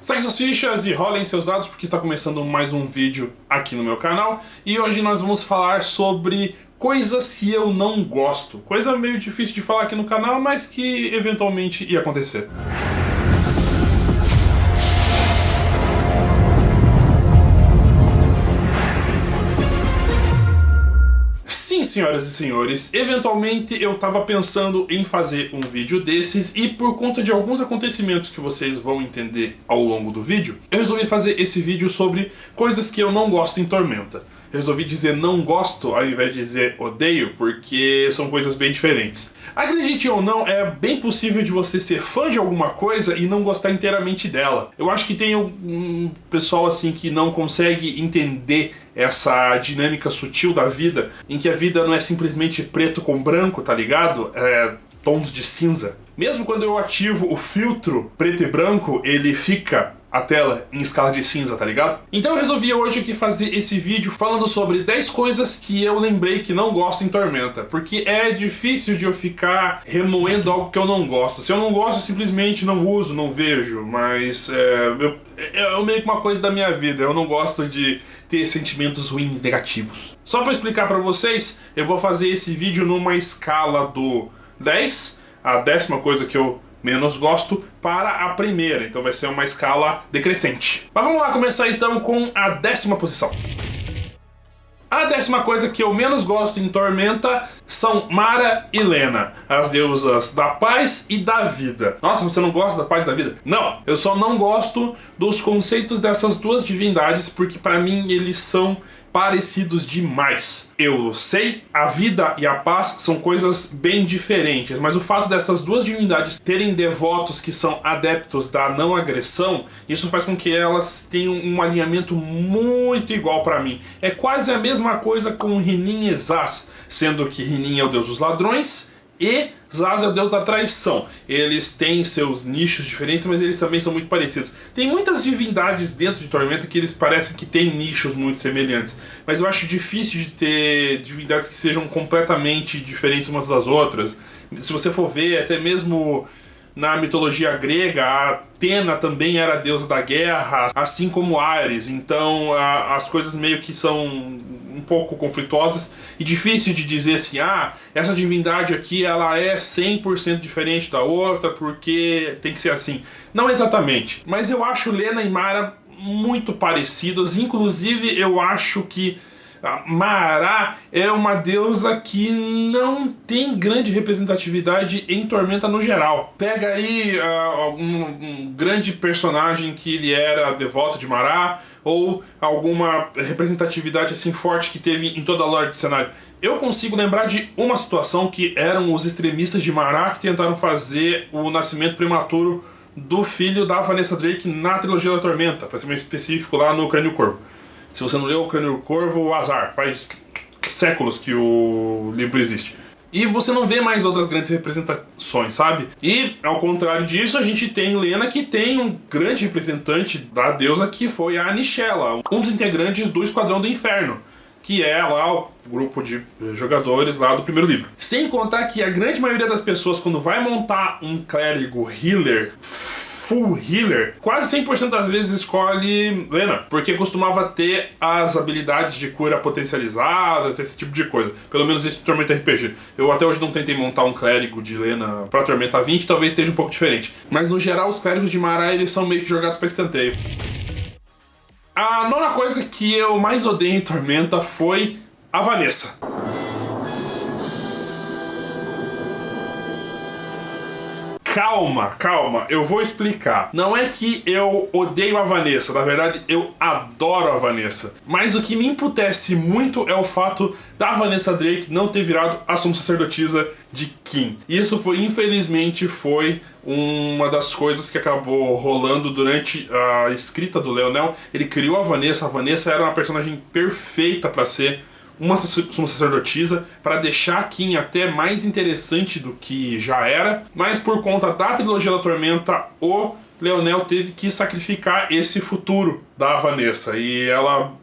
Saquem suas fichas e rolem seus dados porque está começando mais um vídeo aqui no meu canal. E hoje nós vamos falar sobre coisas que eu não gosto. Coisa meio difícil de falar aqui no canal, mas que eventualmente ia acontecer. Sim, senhoras e senhores, eventualmente eu tava pensando em fazer um vídeo desses e por conta de alguns acontecimentos que vocês vão entender ao longo do vídeo, eu resolvi fazer esse vídeo sobre coisas que eu não gosto em Tormenta. Resolvi dizer não gosto ao invés de dizer odeio, porque são coisas bem diferentes. Acredite ou não, é bem possível de você ser fã de alguma coisa e não gostar inteiramente dela. Eu acho que tem um pessoal assim que não consegue entender essa dinâmica sutil da vida, em que a vida não é simplesmente preto com branco, tá ligado? É tons de cinza. Mesmo quando eu ativo o filtro preto e branco, ele fica a tela em escala de cinza, tá ligado? Então eu resolvi hoje aqui fazer esse vídeo falando sobre 10 coisas que eu lembrei que não gosto em Tormenta, porque é difícil de eu ficar remoendo algo que eu não gosto. Se eu não gosto, eu simplesmente não uso, não vejo, mas é meio que uma coisa da minha vida, eu não gosto de ter sentimentos ruins, negativos. Só pra explicar pra vocês, eu vou fazer esse vídeo numa escala do 10, a 10ª coisa que eu menos gosto, para a primeira, então vai ser uma escala decrescente. Mas vamos lá começar então com a 10ª posição. A 10ª coisa que eu menos gosto em Tormenta são Mara e Lena, as deusas da paz e da vida. Nossa, você não gosta da paz e da vida? Não! Eu só não gosto dos conceitos dessas duas divindades porque pra mim eles são parecidos demais. Eu sei, a vida e a paz são coisas bem diferentes, mas o fato dessas duas divindades terem devotos que são adeptos da não agressão, isso faz com que elas tenham um alinhamento muito igual pra mim. É quase a mesma coisa com Rinin e Zaz, sendo que Rinin é o deus dos ladrões e Zaz é o deus da traição. Eles têm seus nichos diferentes, mas eles também são muito parecidos. Tem muitas divindades dentro de Tormenta que eles parecem que têm nichos muito semelhantes, mas eu acho difícil de ter divindades que sejam completamente diferentes umas das outras. Se você for ver, até mesmo na mitologia grega, a Atena também era a deusa da guerra, assim como Ares. Então as coisas meio que são um pouco conflituosas e difícil de dizer assim, essa divindade aqui ela é 100% diferente da outra porque tem que ser assim. Não exatamente, mas eu acho Lena e Mara muito parecidas, inclusive eu acho que Mara é uma deusa que não tem grande representatividade em Tormenta no geral. Pega aí um grande personagem que ele era devoto de Mara, ou alguma representatividade assim forte que teve em toda a lore do cenário. Eu consigo lembrar de uma situação que eram os extremistas de Mara que tentaram fazer o nascimento prematuro do filho da Vanessa Drake na trilogia da Tormenta, para ser mais específico lá no Crânio Corvo. Se você não leu o Crânio Corvo, azar. Faz séculos que o livro existe. E você não vê mais outras grandes representações, sabe? E, ao contrário disso, a gente tem Lena, que tem um grande representante da deusa, que foi a Nichella, um dos integrantes do Esquadrão do Inferno, que é lá o grupo de jogadores lá do primeiro livro. Sem contar que a grande maioria das pessoas, quando vai montar um clérigo healer, full healer, quase 100% das vezes escolhe Lena, porque costumava ter as habilidades de cura potencializadas, esse tipo de coisa. Pelo menos isso em Tormenta RPG. Eu até hoje não tentei montar um clérigo de Lena pra Tormenta 20, talvez esteja um pouco diferente. Mas no geral os clérigos de Mara, eles são meio que jogados pra escanteio. A 9ª coisa que eu mais odeio em Tormenta foi a Vanessa. Calma, eu vou explicar. Não é que eu odeio a Vanessa, na verdade eu adoro a Vanessa. Mas o que me emputece muito é o fato da Vanessa Drake não ter virado a Suma Sacerdotisa de Qin. Isso foi, infelizmente, foi uma das coisas que acabou rolando durante a escrita do Leonel. Ele criou a Vanessa era uma personagem perfeita para ser uma Suma Sacerdotisa, para deixar Qin até mais interessante do que já era, mas por conta da trilogia da Tormenta, o Leonel teve que sacrificar esse futuro da Vanessa, e ela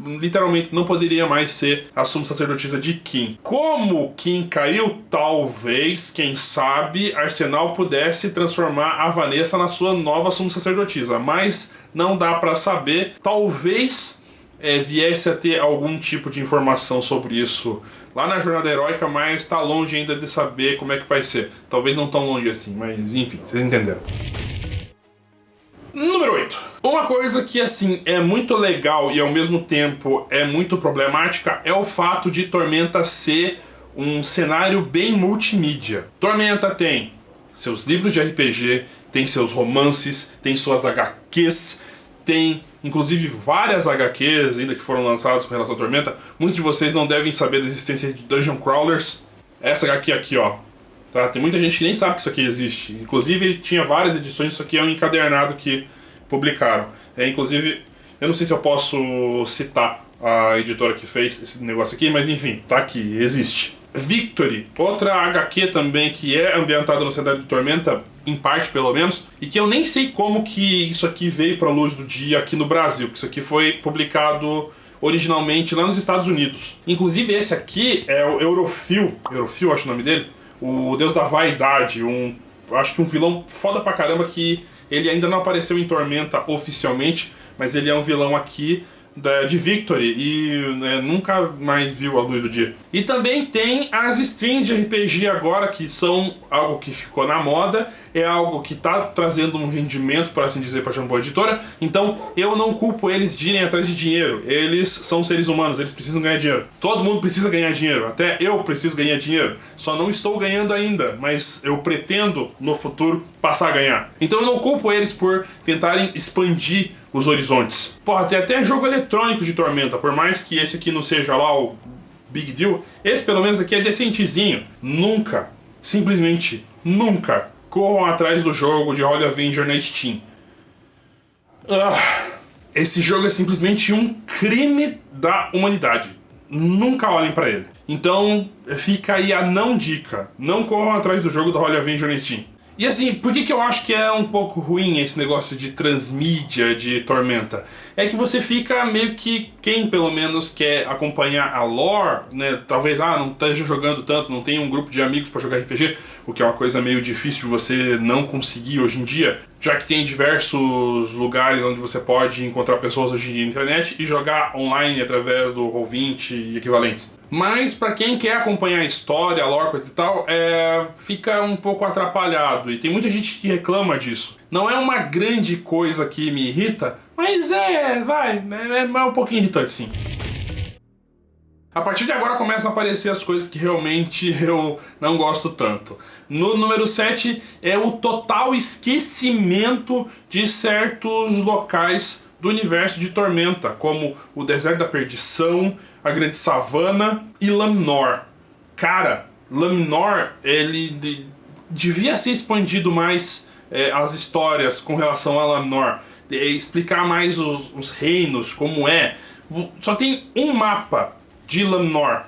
literalmente não poderia mais ser a suma sacerdotisa de Kim. Como Kim caiu, talvez, quem sabe, Arsenal pudesse transformar a Vanessa na sua nova suma sacerdotisa, mas não dá pra saber. Talvez viesse a ter algum tipo de informação sobre isso lá na Jornada Heróica, mas tá longe ainda de saber como é que vai ser. Talvez não tão longe assim, mas enfim, vocês entenderam. Número 8. Uma coisa que, assim, é muito legal e ao mesmo tempo é muito problemática é o fato de Tormenta ser um cenário bem multimídia. Tormenta tem seus livros de RPG, tem seus romances, tem suas HQs, tem inclusive várias HQs ainda que foram lançadas com relação à Tormenta. Muitos de vocês não devem saber da existência de Dungeon Crawlers. Essa HQ aqui, ó. Tá? Tem muita gente que nem sabe que isso aqui existe. Inclusive, ele tinha várias edições. Isso aqui é um encadernado que publicaram. Inclusive, eu não sei se eu posso citar a editora que fez esse negócio aqui, mas enfim, tá aqui, existe. Victory, outra HQ também que é ambientada no cenário de Tormenta, em parte pelo menos, e que eu nem sei como que isso aqui veio para a luz do dia aqui no Brasil, porque isso aqui foi publicado originalmente lá nos Estados Unidos. Inclusive esse aqui é o Eurofil, acho o nome dele, o deus da vaidade, acho que um vilão foda pra caramba que ele ainda não apareceu em Tormenta oficialmente, mas ele é um vilão aqui de Victory e nunca mais viu a luz do dia. E também tem as strings de RPG agora, que são algo que ficou na moda, é algo que está trazendo um rendimento, por assim dizer, para a Jambô Editora. Então eu não culpo eles de irem atrás de dinheiro. Eles são seres humanos, eles precisam ganhar dinheiro. Todo mundo precisa ganhar dinheiro, até eu preciso ganhar dinheiro. Só não estou ganhando ainda, mas eu pretendo no futuro passar a ganhar. Então eu não culpo eles por tentarem expandir os horizontes. Porra, tem até jogo eletrônico de Tormenta, por mais que esse aqui não seja lá o big deal, esse pelo menos aqui é decentezinho. Nunca, simplesmente nunca, corram atrás do jogo de Holy Avenger na Steam. Esse jogo é simplesmente um crime da humanidade. Nunca olhem pra ele. Então fica aí a não dica. Não corram atrás do jogo do Holy Avenger na Steam. E assim, por que eu acho que é um pouco ruim esse negócio de transmídia de Tormenta? É que você fica meio que, quem pelo menos quer acompanhar a lore, né, talvez não esteja jogando tanto, não tenha um grupo de amigos para jogar RPG, o que é uma coisa meio difícil de você não conseguir hoje em dia, já que tem diversos lugares onde você pode encontrar pessoas hoje em dia na internet e jogar online através do Roll20 e equivalentes. Mas para quem quer acompanhar a história, a lore, coisa e tal, fica um pouco atrapalhado. E tem muita gente que reclama disso. Não é uma grande coisa que me irrita, mas é um pouquinho irritante, sim. A partir de agora começam a aparecer as coisas que realmente eu não gosto tanto. No número 7 é o total esquecimento de certos locais do universo de Tormenta, como o Deserto da Perdição, a Grande Savana e Lamnor. Cara, Lamnor, ele devia ser expandido mais as histórias com relação a Lamnor, explicar mais os reinos, como é. Só tem um mapa de Lamnor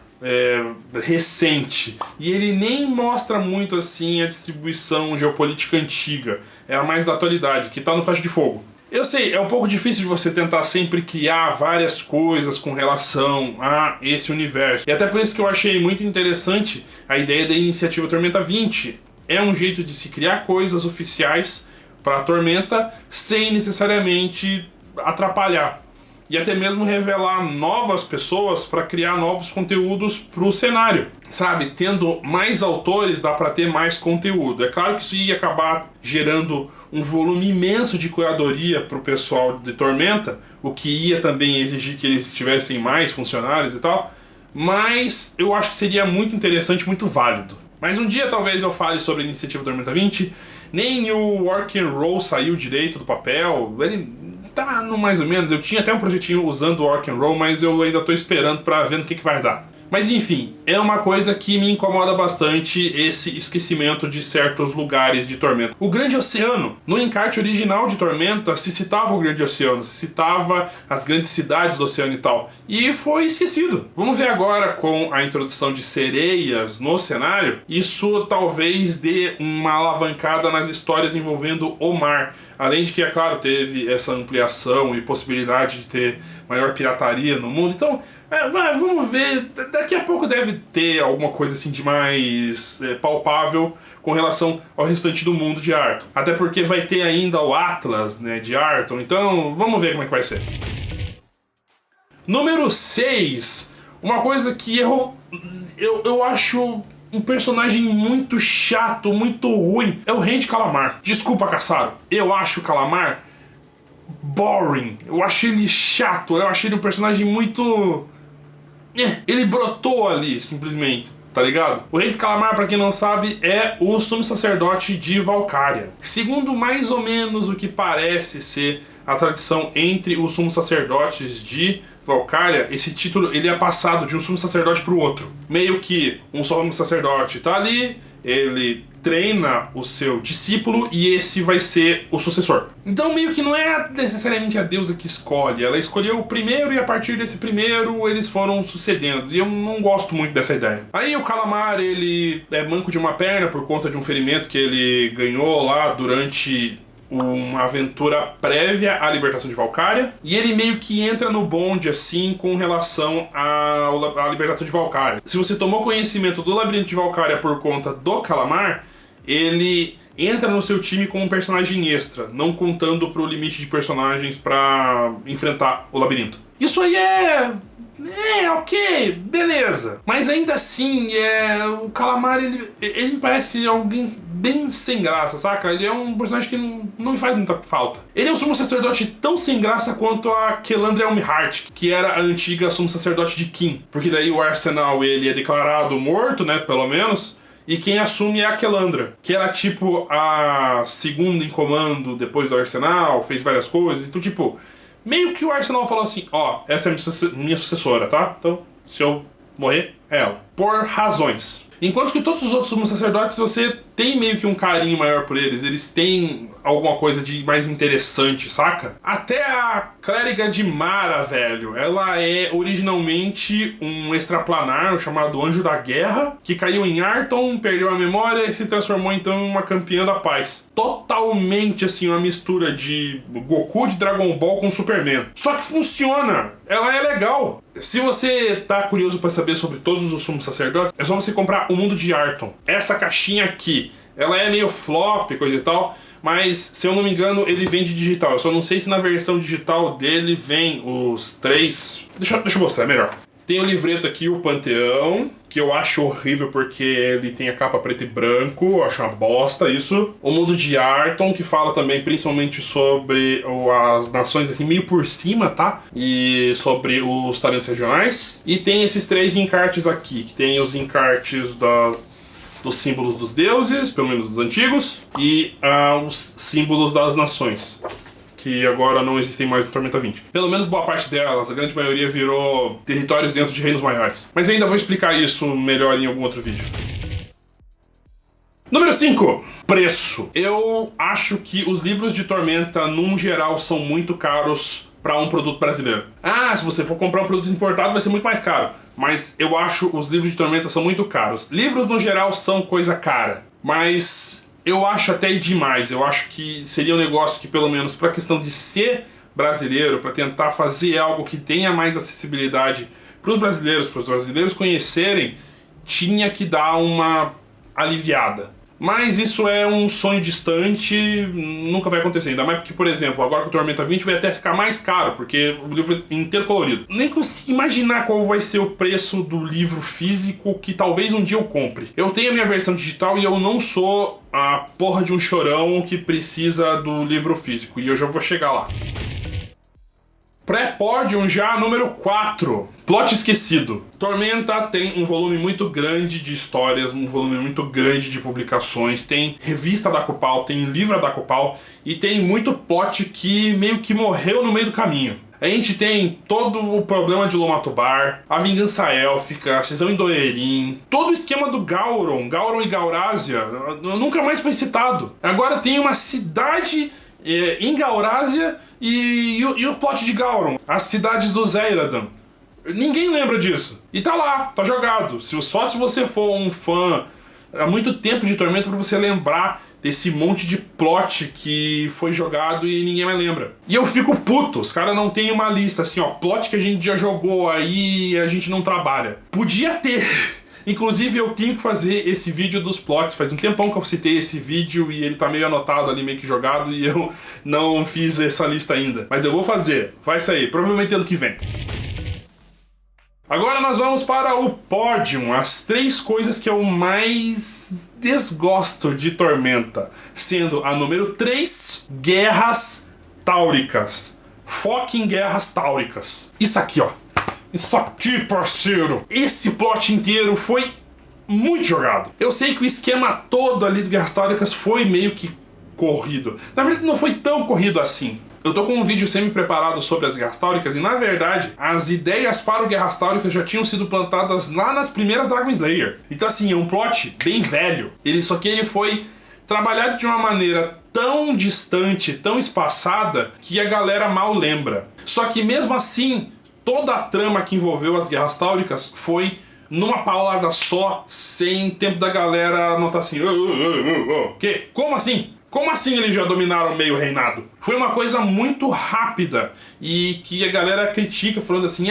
recente, e ele nem mostra muito assim a distribuição geopolítica antiga, é a mais da atualidade, que tá no Faixa de Fogo. Eu sei, é um pouco difícil de você tentar sempre criar várias coisas com relação a esse universo. E até por isso que eu achei muito interessante a ideia da iniciativa Tormenta 20. É um jeito de se criar coisas oficiais para a Tormenta sem necessariamente atrapalhar. E até mesmo revelar novas pessoas para criar novos conteúdos para o cenário. Sabe, tendo mais autores dá para ter mais conteúdo. É claro que isso ia acabar gerando um volume imenso de curadoria para o pessoal de Tormenta, o que ia também exigir que eles tivessem mais funcionários e tal, mas eu acho que seria muito interessante, muito válido. Mas um dia talvez eu fale sobre a iniciativa Tormenta 20, nem o Work and Roll saiu direito do papel, ele tá no mais ou menos, eu tinha até um projetinho usando o Work and Roll, mas eu ainda tô esperando para ver no que vai dar. Mas enfim, é uma coisa que me incomoda bastante esse esquecimento de certos lugares de Tormenta. O Grande Oceano, no encarte original de Tormenta, se citava o Grande Oceano, se citava as grandes cidades do oceano e tal, e foi esquecido. Vamos ver agora com a introdução de sereias no cenário, isso talvez dê uma alavancada nas histórias envolvendo o mar. Além de que, é claro, teve essa ampliação e possibilidade de ter maior pirataria no mundo. Então, vamos ver. Daqui a pouco deve ter alguma coisa assim de mais palpável com relação ao restante do mundo de Arton. Até porque vai ter ainda o Atlas, né, de Arton. Então, vamos ver como é que vai ser. Número 6. Uma coisa que eu acho um personagem muito chato, muito ruim. É o Rei de Calamar. Desculpa, Caçaro. Eu acho o Calamar boring. Eu acho ele chato. Eu acho ele um personagem muito... ele brotou ali, simplesmente. Tá ligado? O Rei de Calamar, pra quem não sabe, é o sumo sacerdote de Valkyria. Segundo mais ou menos o que parece ser a tradição entre os sumos sacerdotes de Valkyria, esse título ele é passado de um sumo sacerdote para o outro. Meio que um sumo sacerdote tá ali, ele treina o seu discípulo e esse vai ser o sucessor. Então meio que não é necessariamente a deusa que escolhe, ela escolheu o primeiro e a partir desse primeiro eles foram sucedendo. E eu não gosto muito dessa ideia. Aí o Calamar, ele é manco de uma perna por conta de um ferimento que ele ganhou lá durante uma aventura prévia à libertação de Valkyria, e ele meio que entra no bonde assim com relação à libertação de Valkyria. Se você tomou conhecimento do Labirinto de Valkyria por conta do Calamar, ele entra no seu time como um personagem extra, não contando pro limite de personagens pra enfrentar o labirinto. Isso aí ok, beleza. Mas ainda assim, o Calamar, ele me parece alguém bem sem graça, saca? Ele é um personagem que não me faz muita falta. Ele é um sumo sacerdote tão sem graça quanto a Kellandria Elmhart, que era a antiga sumo sacerdote de Kim. Porque daí o Arsenal, ele é declarado morto, né, pelo menos, e quem assume é a Kellandria, que era tipo a segunda em comando depois do Arsenal, fez várias coisas, então tipo... meio que o Arsenal falou assim, essa é a minha sucessora, tá? Então, se eu morrer, é ela. Por razões. Enquanto que todos os outros sumos sacerdotes, você tem meio que um carinho maior por eles. Eles têm alguma coisa de mais interessante, saca? Até a clériga de Mara, velho, ela é originalmente um extraplanar chamado Anjo da Guerra, que caiu em Arton, perdeu a memória e se transformou então em uma campeã da paz. Totalmente assim, uma mistura de Goku de Dragon Ball com Superman. Só que funciona! Ela é legal! Se você tá curioso pra saber sobre todos os sumos sacerdotes, é só você comprar o Mundo de Arton. Essa caixinha aqui, ela é meio flop, coisa e tal, mas, se eu não me engano, ele vem de digital. Eu só não sei se na versão digital dele vem os 3... Deixa eu mostrar, é melhor. Tem o livreto aqui, o Panteão, que eu acho horrível porque ele tem a capa preto e branco, eu acho uma bosta isso. O Mundo de Arton, que fala também principalmente sobre as nações, assim, meio por cima, tá? E sobre os talentos regionais. E tem esses 3 encartes aqui, que tem os encartes dos símbolos dos deuses, pelo menos dos antigos, e os símbolos das nações, que agora não existem mais no Tormenta 20. Pelo menos boa parte delas, a grande maioria virou territórios dentro de reinos maiores. Mas ainda vou explicar isso melhor em algum outro vídeo. Número 5. Preço. Eu acho que os livros de Tormenta, num geral, são muito caros para um produto brasileiro. Se você for comprar um produto importado vai ser muito mais caro. Mas eu acho os livros de Tormenta são muito caros. Livros, no geral, são coisa cara. Mas eu acho até demais. Eu acho que seria um negócio que, pelo menos para a questão de ser brasileiro, para tentar fazer algo que tenha mais acessibilidade para os brasileiros conhecerem, tinha que dar uma aliviada. Mas isso é um sonho distante, nunca vai acontecer. Ainda mais porque, por exemplo, agora com o Tormenta 20 vai até ficar mais caro, porque o livro é inteiro colorido. Nem consigo imaginar qual vai ser o preço do livro físico que talvez um dia eu compre. Eu tenho a minha versão digital e eu não sou a porra de um chorão que precisa do livro físico. E eu já vou chegar lá. Pré-pódium já, número 4. Plot esquecido. Tormenta tem um volume muito grande de histórias, um volume muito grande de publicações, tem revista da Copal, tem livro da Copal e tem muito plot que meio que morreu no meio do caminho. A gente tem todo o problema de Lomatubar, a vingança élfica, a cisão em Doerin, todo o esquema do Gauron e Gaurásia nunca mais foi citado. Agora tem uma cidade em Gaurásia e o plot de Gauron, as cidades do Zéiradan. Ninguém lembra disso. E tá lá, tá jogado. Só se você for um fã há muito tempo de Tormenta pra você lembrar desse monte de plot que foi jogado e ninguém mais lembra. E eu fico puto, os caras não tem uma lista assim, ó, plot que a gente já jogou aí e a gente não trabalha. Podia ter. Inclusive eu tenho que fazer esse vídeo dos plots, faz um tempão que eu citei esse vídeo e ele tá meio anotado ali, meio que jogado, e eu não fiz essa lista ainda. Mas eu vou fazer, vai sair, provavelmente ano que vem. Agora nós vamos para o pódio, as 3 coisas que eu mais desgosto de Tormenta. Sendo a número 3, guerras táuricas. Foque em guerras táuricas. Isso aqui, ó. Isso aqui, parceiro. Esse plot inteiro foi muito jogado. Eu sei que o esquema todo ali do Guerras Táuricas foi meio que corrido. Na verdade, não foi tão corrido assim. Eu tô com um vídeo semi-preparado sobre as Guerras Táuricas e, na verdade, as ideias para o Guerras Táuricas já tinham sido plantadas lá nas primeiras Dragon Slayer. Então, assim, é um plot bem velho. Só que ele foi trabalhado de uma maneira tão distante, tão espaçada, que a galera mal lembra. Só que, mesmo assim, toda a trama que envolveu as Guerras Táuricas foi numa paulada só, sem tempo da galera notar assim... Que? Como assim? Como assim eles já dominaram meio reinado? Foi uma coisa muito rápida e que a galera critica falando assim,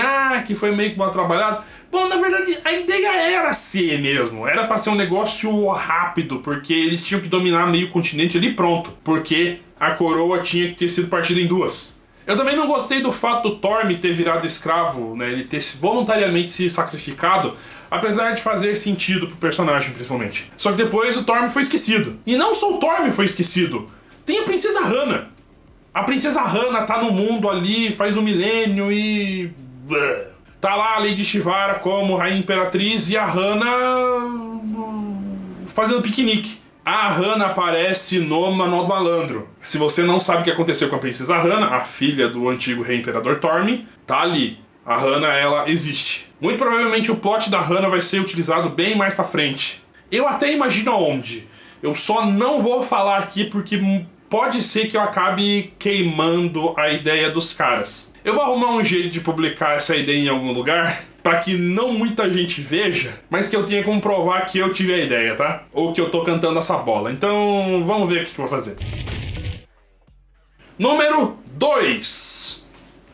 que foi meio que mal trabalhado. Bom, na verdade, a ideia era ser mesmo. Era pra ser um negócio rápido, porque eles tinham que dominar meio continente ali pronto. Porque a coroa tinha que ter sido partida em 2. Eu também não gostei do fato do Torm ter virado escravo, né? Ele ter voluntariamente se sacrificado, apesar de fazer sentido pro personagem, principalmente. Só que depois o Torm foi esquecido. E não só o Torm foi esquecido, tem a Princesa Hanna. A Princesa Hanna tá no mundo ali faz um milênio e... tá lá a Lady Shivara como Rainha Imperatriz e a Hanna... fazendo piquenique. A Hanna aparece no Manual do Malandro. Se você não sabe o que aconteceu com a Princesa Hanna, a filha do antigo Rei Imperador Torm, tá ali. A Hanna, ela existe. Muito provavelmente o plot da Hanna vai ser utilizado bem mais pra frente. Eu até imagino aonde. Eu só não vou falar aqui porque pode ser que eu acabe queimando a ideia dos caras. Eu vou arrumar um jeito de publicar essa ideia em algum lugar, para que não muita gente veja, mas que eu tenha como provar que eu tive a ideia, tá? Ou que eu tô cantando essa bola. Então, vamos ver o que eu vou fazer. Número 2.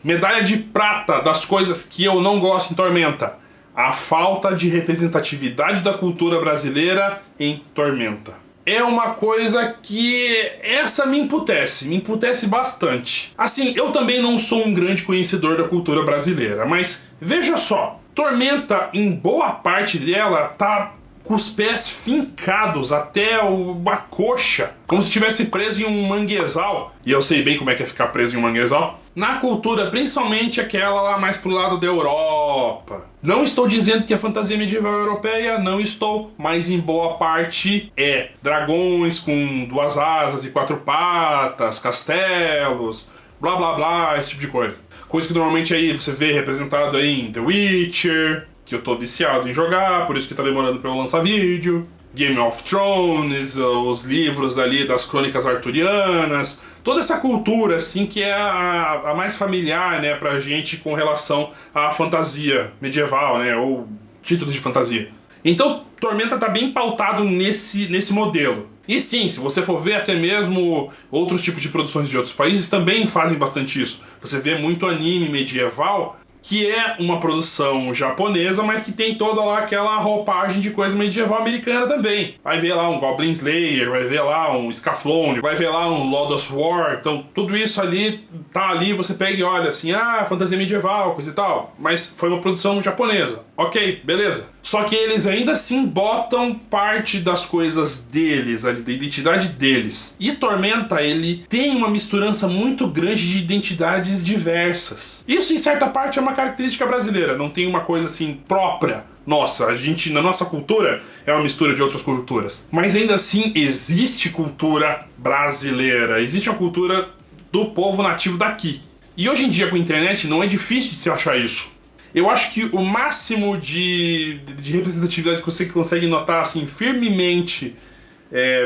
Medalha de prata das coisas que eu não gosto em Tormenta. A falta de representatividade da cultura brasileira em Tormenta. É uma coisa que essa me emputece bastante. Assim, eu também não sou um grande conhecedor da cultura brasileira, mas veja só, Tormenta, em boa parte dela, tá com os pés fincados até a coxa, como se estivesse preso em um manguezal. E eu sei bem como é que é ficar preso em um manguezal. Na cultura, principalmente aquela lá mais pro lado da Europa. Não estou dizendo que a fantasia medieval europeia, não estou, mas em boa parte é. Dragões com 2 asas e 4 patas, castelos, blá blá blá, esse tipo de coisa. Coisa que normalmente aí você vê representado aí em The Witcher, que eu tô viciado em jogar, por isso que tá demorando pra eu lançar vídeo. Game of Thrones, os livros ali das crônicas arturianas, toda essa cultura assim que é a mais familiar, né, pra gente com relação à fantasia medieval, né, ou títulos de fantasia. Então Tormenta tá bem pautado nesse modelo. E sim, se você for ver até mesmo outros tipos de produções de outros países também fazem bastante isso. Você vê muito anime medieval, que é uma produção japonesa, mas que tem toda lá aquela roupagem de coisa medieval americana também. Vai ver lá um Goblin Slayer, vai ver lá um Scaflone, vai ver lá um Lord of War, então tudo isso ali, tá ali, você pega e olha assim, fantasia medieval, coisa e tal, mas foi uma produção japonesa. Ok, beleza. Só que eles ainda assim botam parte das coisas deles, ali, da identidade deles. E Tormenta, ele tem uma misturança muito grande de identidades diversas. Isso, em certa parte, é uma característica brasileira, não tem uma coisa assim própria. Nossa, a gente, na nossa cultura, é uma mistura de outras culturas. Mas ainda assim, existe cultura brasileira, existe uma cultura do povo nativo daqui. E hoje em dia, com a internet, não é difícil de se achar isso. Eu acho que o máximo de representatividade que você consegue notar assim, firmemente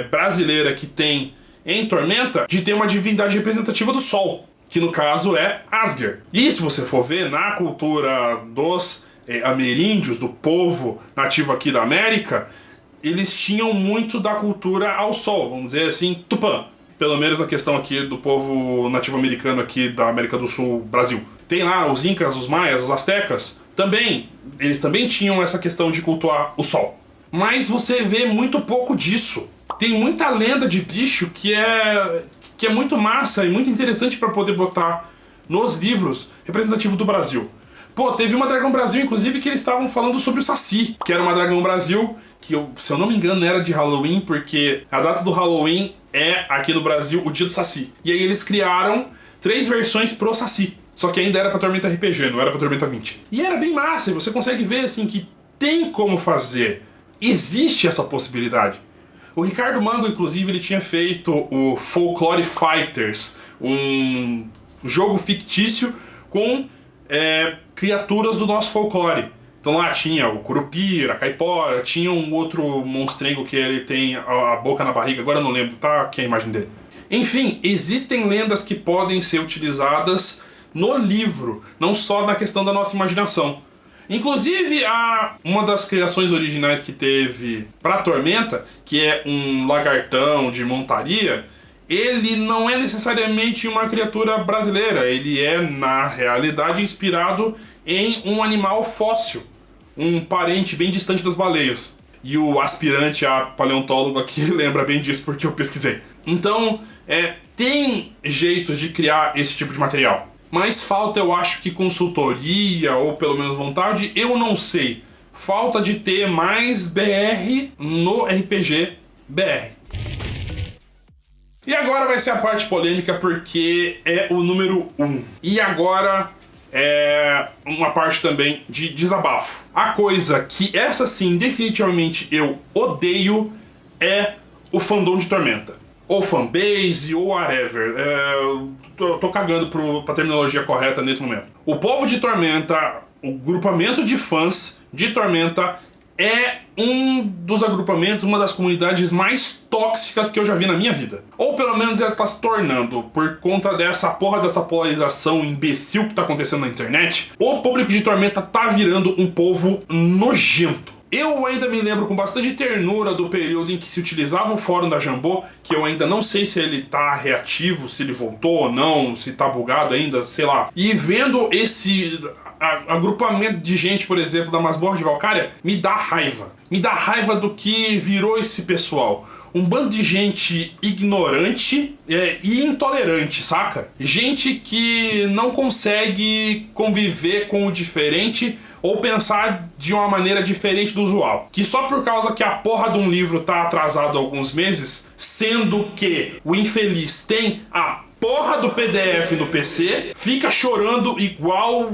brasileira que tem em Tormenta, de ter uma divindade representativa do Sol, que no caso é Asger. E se você for ver na cultura dos ameríndios, do povo nativo aqui da América, eles tinham muito da cultura ao sol, vamos dizer assim, Tupã. Pelo menos na questão aqui do povo nativo-americano aqui da América do Sul, Brasil. Tem lá os incas, os maias, os astecas, eles também tinham essa questão de cultuar o sol. Mas você vê muito pouco disso. Tem muita lenda de bicho que é muito massa e muito interessante para poder botar nos livros representativos do Brasil. Pô, teve uma Dragão Brasil, inclusive, que eles estavam falando sobre o Saci, que era uma Dragão Brasil, que, se eu não me engano, era de Halloween, porque a data do Halloween é, aqui no Brasil, o dia do Saci. E aí eles criaram 3 versões pro Saci. Só que ainda era pra Tormenta RPG, não era pra Tormenta 20. E era bem massa, e você consegue ver, assim, que tem como fazer. Existe essa possibilidade. O Ricardo Mango, inclusive, ele tinha feito o Folklore Fighters, um jogo fictício com criaturas do nosso folclore. Então lá tinha o Curupira, a Caipora, tinha um outro monstrengo que ele tem a boca na barriga, agora eu não lembro, tá aqui a imagem dele. Enfim, existem lendas que podem ser utilizadas no livro, não só na questão da nossa imaginação. Inclusive, uma das criações originais que teve pra Tormenta, que é um lagartão de montaria, ele não é necessariamente uma criatura brasileira, ele é, na realidade, inspirado em um animal fóssil, um parente bem distante das baleias. E o aspirante a paleontólogo aqui lembra bem disso porque eu pesquisei. Então, tem jeitos de criar esse tipo de material. Mas falta, eu acho que consultoria, ou pelo menos vontade, eu não sei. Falta de ter mais BR no RPG BR. E agora vai ser a parte polêmica porque é o número 1. E agora é uma parte também de desabafo. A coisa que essa sim definitivamente eu odeio é o fandom de Tormenta. Ou fanbase, ou whatever. Tô cagando pra terminologia correta nesse momento. O povo de Tormenta, o grupamento de fãs de Tormenta é um dos agrupamentos, uma das comunidades mais tóxicas que eu já vi na minha vida. Ou pelo menos ela tá se tornando, por conta dessa porra dessa polarização imbecil que tá acontecendo na internet. O público de Tormenta tá virando um povo nojento. Eu ainda me lembro com bastante ternura do período em que se utilizava o fórum da Jambô, que eu ainda não sei se ele tá reativo, se ele voltou ou não, se tá bugado ainda, sei lá. E vendo esse agrupamento de gente, por exemplo, da Masmorra de Valkyria, me dá raiva. Me dá raiva do que virou esse pessoal. Um bando de gente ignorante e intolerante, saca? Gente que não consegue conviver com o diferente ou pensar de uma maneira diferente do usual. Que só por causa que a porra de um livro tá atrasado alguns meses, sendo que o infeliz tem a porra do PDF no PC, fica chorando igual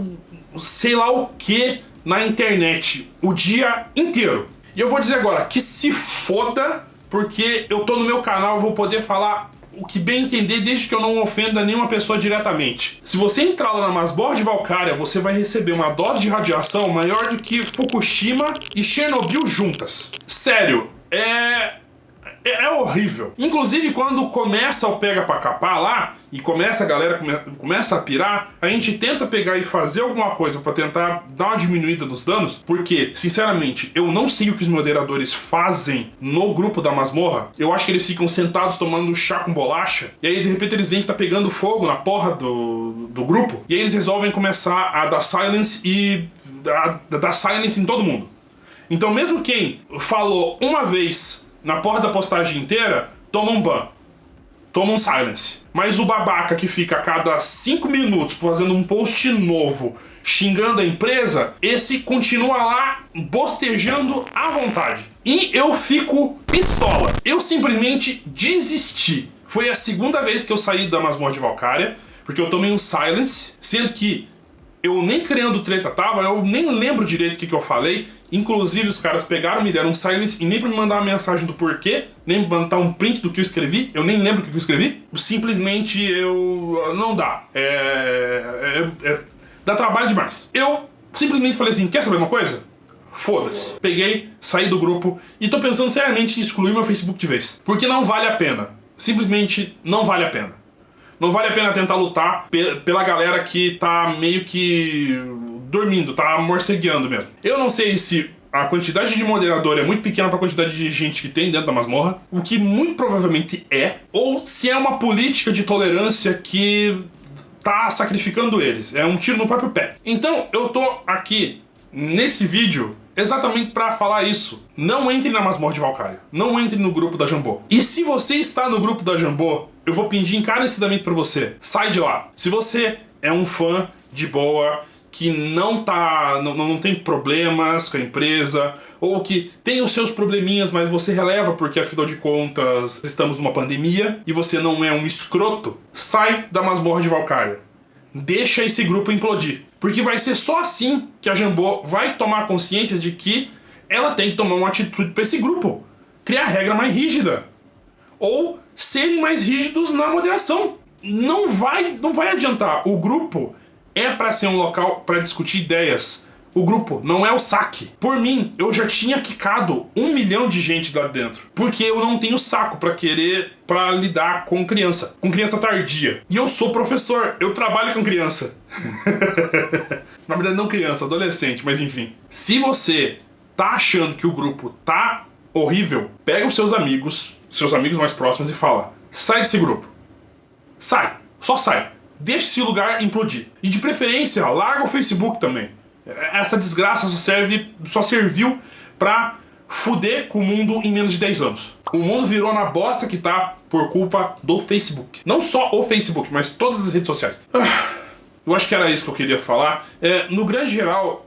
sei lá o que na internet o dia inteiro. E eu vou dizer agora, que se foda, porque eu tô no meu canal, eu vou poder falar o que bem entender, desde que eu não ofenda nenhuma pessoa diretamente. Se você entrar lá na Masmorra de Valkyria, você vai receber uma dose de radiação maior do que Fukushima e Chernobyl juntas. Sério, é horrível. Inclusive, quando começa o pega pra capar lá, e começa a galera começa a pirar, a gente tenta pegar e fazer alguma coisa pra tentar dar uma diminuída nos danos, porque, sinceramente, eu não sei o que os moderadores fazem no grupo da masmorra. Eu acho que eles ficam sentados tomando chá com bolacha, e aí de repente eles veem que tá pegando fogo na porra do grupo, e aí eles resolvem começar a dar silence e dar silence em todo mundo. Então mesmo quem falou uma vez na porra da postagem inteira, toma um ban, toma um silence. Mas o babaca que fica a cada 5 minutos fazendo um post novo, xingando a empresa, esse continua lá bostejando à vontade. E eu fico pistola. Eu simplesmente desisti. Foi a segunda vez que eu saí da Masmorra de Valkyria, porque eu tomei um silence, sendo que eu nem criando treta tava, eu nem lembro direito o que eu falei. Inclusive os caras pegaram, me deram um silence e nem pra me mandar uma mensagem do porquê, nem pra mandar um print do que eu escrevi, eu nem lembro o que eu escrevi. Simplesmente não dá. Dá trabalho demais. Eu simplesmente falei assim, quer saber uma coisa? Foda-se. Peguei, saí do grupo e tô pensando seriamente em excluir meu Facebook de vez. Porque não vale a pena. Simplesmente não vale a pena. Não vale a pena tentar lutar pela galera que tá meio que dormindo, tá morcegueando mesmo. Eu não sei se a quantidade de moderador é muito pequena para a quantidade de gente que tem dentro da masmorra, o que muito provavelmente é, ou se é uma política de tolerância que tá sacrificando eles. É um tiro no próprio pé. Então, eu tô aqui nesse vídeo exatamente para falar isso. Não entre na masmorra de Valkyria. Não entre no grupo da Jambô. E se você está no grupo da Jambô, eu vou pedir encarecidamente para você, sai de lá. Se você é um fã de boa, que não tem problemas com a empresa, ou que tem os seus probleminhas, mas você releva porque, afinal de contas, estamos numa pandemia e você não é um escroto, sai da masmorra de Valkyria. Deixa esse grupo implodir. Porque vai ser só assim que a Jambô vai tomar consciência de que ela tem que tomar uma atitude para esse grupo. Criar regra mais rígida. Ou serem mais rígidos na moderação. Não vai adiantar. O grupo é para ser um local para discutir ideias. O grupo não é o saque. Por mim, eu já tinha quicado 1 milhão de gente lá dentro. Porque eu não tenho saco para lidar com criança tardia. E eu sou professor, eu trabalho com criança. Na verdade não criança, adolescente, mas enfim. Se você tá achando que o grupo tá horrível, pega os seus amigos mais próximos e fala: sai desse grupo. Sai, só sai. Deixa esse lugar implodir. E de preferência, larga o Facebook também. Essa desgraça só serviu pra fuder com o mundo em menos de 10 anos. O mundo virou na bosta que tá por culpa do Facebook. Não só o Facebook, mas todas as redes sociais. Eu acho que era isso que eu queria falar. No grande geral,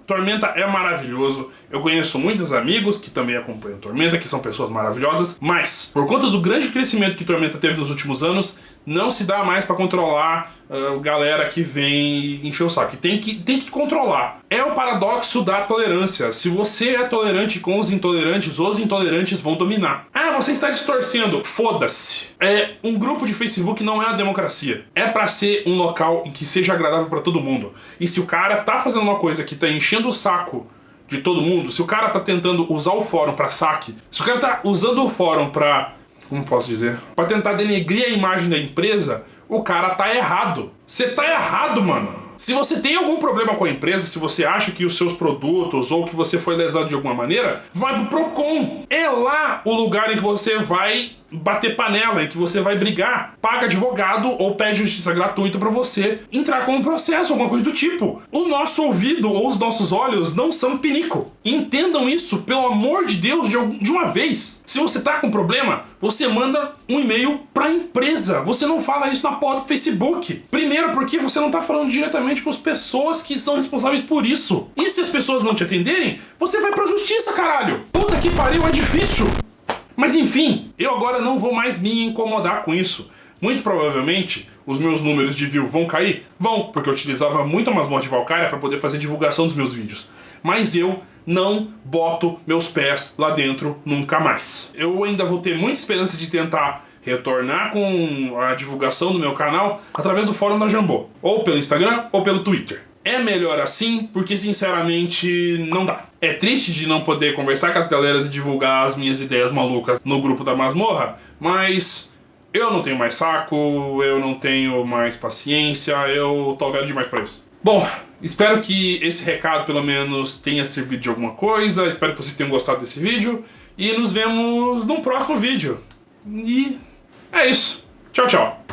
Tormenta é maravilhoso. Eu conheço muitos amigos que também acompanham Tormenta, que são pessoas maravilhosas, mas por conta do grande crescimento que Tormenta teve nos últimos anos, não se dá mais pra controlar galera que vem encher o saco. Tem que controlar. É o paradoxo da tolerância. Se você é tolerante com os intolerantes vão dominar. Ah, você está distorcendo. Foda-se. Um grupo de Facebook não é a democracia. É pra ser um local em que seja agradável pra todo mundo. E se o cara tá fazendo uma coisa que tá enchendo o saco de todo mundo, se o cara tá tentando usar o fórum pra saque, se o cara tá usando o fórum pra... como posso dizer? Pra tentar denegrir a imagem da empresa, o cara tá errado. Você tá errado, mano. Se você tem algum problema com a empresa, se você acha que os seus produtos ou que você foi lesado de alguma maneira, vai pro Procon. É lá o lugar em que você vai bater panela, em que você vai brigar. Paga advogado ou pede justiça gratuita pra você entrar com um processo, alguma coisa do tipo. O nosso ouvido ou os nossos olhos não são pinico. Entendam isso, pelo amor de Deus, de uma vez. Se você tá com problema, você manda um e-mail pra empresa. Você não fala isso na porta do Facebook. Primeiro porque você não tá falando diretamente com as pessoas que são responsáveis por isso. E se as pessoas não te atenderem, você vai pra justiça, caralho. Puta que pariu, é difícil. Mas enfim, eu agora não vou mais me incomodar com isso. Muito provavelmente, os meus números de view vão cair? Vão, porque eu utilizava muito a masmorra de Valkyria para poder fazer divulgação dos meus vídeos. Mas eu não boto meus pés lá dentro nunca mais. Eu ainda vou ter muita esperança de tentar retornar com a divulgação do meu canal através do fórum da Jambô. Ou pelo Instagram, ou pelo Twitter. É melhor assim, porque sinceramente não dá. É triste de não poder conversar com as galeras e divulgar as minhas ideias malucas no grupo da masmorra, mas eu não tenho mais saco, eu não tenho mais paciência, eu tô velho demais pra isso. Bom, espero que esse recado pelo menos tenha servido de alguma coisa, espero que vocês tenham gostado desse vídeo e nos vemos num próximo vídeo. E é isso. Tchau, tchau.